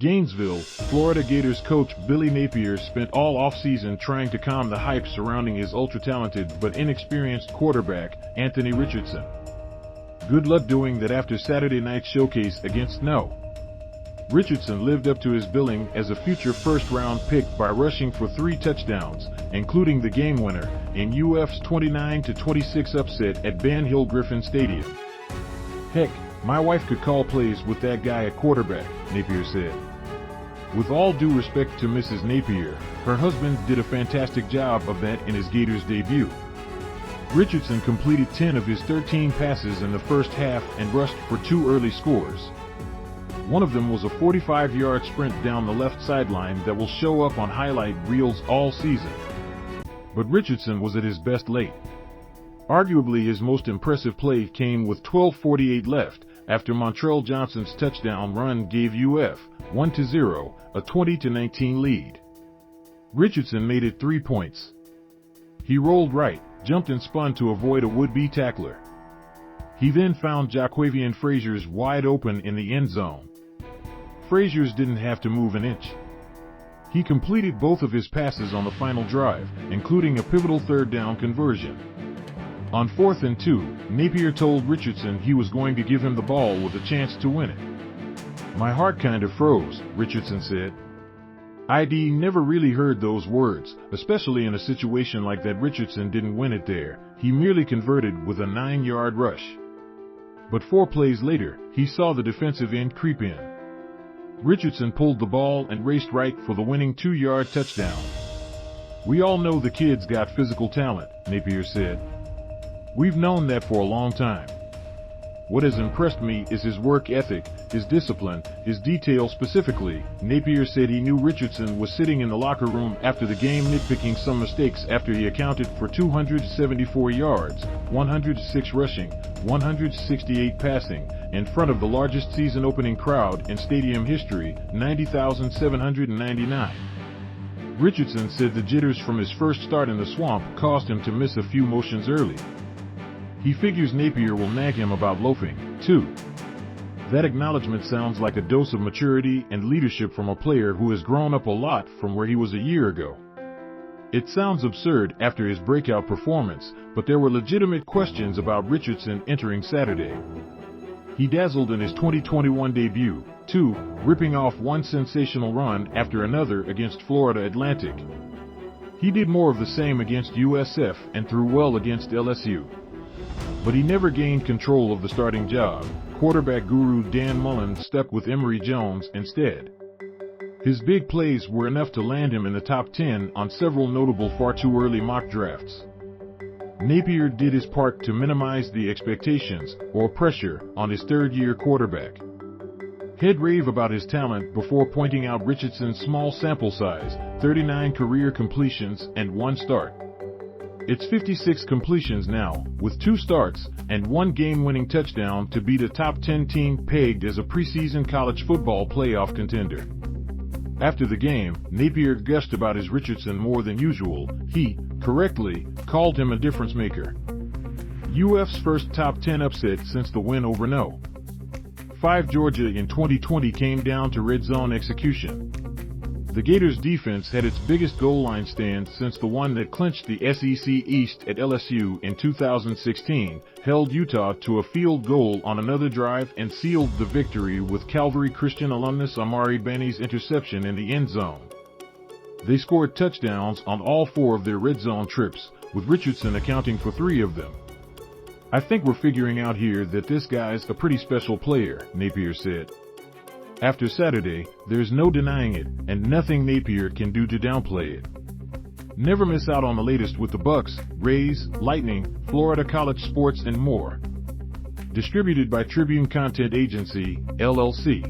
Gainesville, Florida Gators coach Billy Napier spent all offseason trying to calm the hype surrounding his ultra-talented but inexperienced quarterback, Anthony Richardson. Good luck doing that after Saturday night's showcase against No. Richardson lived up to his billing as a future first-round pick by rushing for 3 touchdowns, including the game winner in UF's 29-26 upset at Ben Hill Griffin Stadium. "Heck, my wife could call plays with that guy at quarterback," Napier said. With all due respect to Mrs. Napier, her husband did a fantastic job of that in his Gators debut. Richardson completed 10 of his 13 passes in the first half and rushed for 2 early scores. One of them was a 45-yard sprint down the left sideline that will show up on highlight reels all season. But Richardson was at his best late. Arguably his most impressive play came with 12:48 left, after Montrell Johnson's touchdown run gave UF 1-0, a 20-19 lead. Richardson made it 3 points. He rolled right, jumped and spun to avoid a would-be tackler. He then found Ja'Quavion Fraziars wide open in the end zone. Fraziars didn't have to move an inch. He completed both of his passes on the final drive, including a pivotal third down conversion. On 4th and 2, Napier told Richardson he was going to give him the ball with a chance to win it. "My heart kind of froze," Richardson said. I'd never really heard those words, especially in a situation like that. Richardson didn't win it there, he merely converted with a 9-yard rush. But 4 plays later, he saw the defensive end creep in. Richardson pulled the ball and raced right for the winning 2-yard touchdown. "We all know the kid's got physical talent," Napier said. "We've known that for a long time. What has impressed me is his work ethic, his discipline, his detail." Specifically, Napier said he knew Richardson was sitting in the locker room after the game nitpicking some mistakes after he accounted for 274 yards, 106 rushing, 168 passing, in front of the largest season-opening crowd in stadium history, 90,799. Richardson said the jitters from his first start in the swamp caused him to miss a few motions early. He figures Napier will nag him about loafing, too. That acknowledgement sounds like a dose of maturity and leadership from a player who has grown up a lot from where he was a year ago. It sounds absurd after his breakout performance, but there were legitimate questions about Richardson entering Saturday. He dazzled in his 2021 debut, too, ripping off one sensational run after another against Florida Atlantic. He did more of the same against USF and threw well against LSU. But he never gained control of the starting job. Quarterback guru Dan Mullen stuck with Emory Jones instead. His big plays were enough to land him in the top 10 on several notable far too early mock drafts. Napier did his part to minimize the expectations, or pressure, on his third-year quarterback. He'd rave about his talent before pointing out Richardson's small sample size, 39 career completions and 1 start. It's 56 completions now, with 2 starts and 1 game-winning touchdown to beat a top 10 team pegged as a preseason college football playoff contender. After the game, Napier gushed about his Richardson more than usual. He, correctly, called him a difference maker. UF's first top 10 upset since the win over No. 5 Georgia in 2020 came down to red zone execution. The Gators defense had its biggest goal line stand since the one that clinched the SEC East at LSU in 2016, held Utah to a field goal on another drive and sealed the victory with Calvary Christian alumnus Amari Burney's interception in the end zone. They scored touchdowns on all 4 of their red zone trips, with Richardson accounting for 3 of them. "I think we're figuring out here that this guy's a pretty special player," Napier said. After Saturday, there's no denying it, and nothing Napier can do to downplay it. Never miss out on the latest with the Bucs, Rays, Lightning, Florida college sports and more. Distributed by Tribune Content Agency, LLC.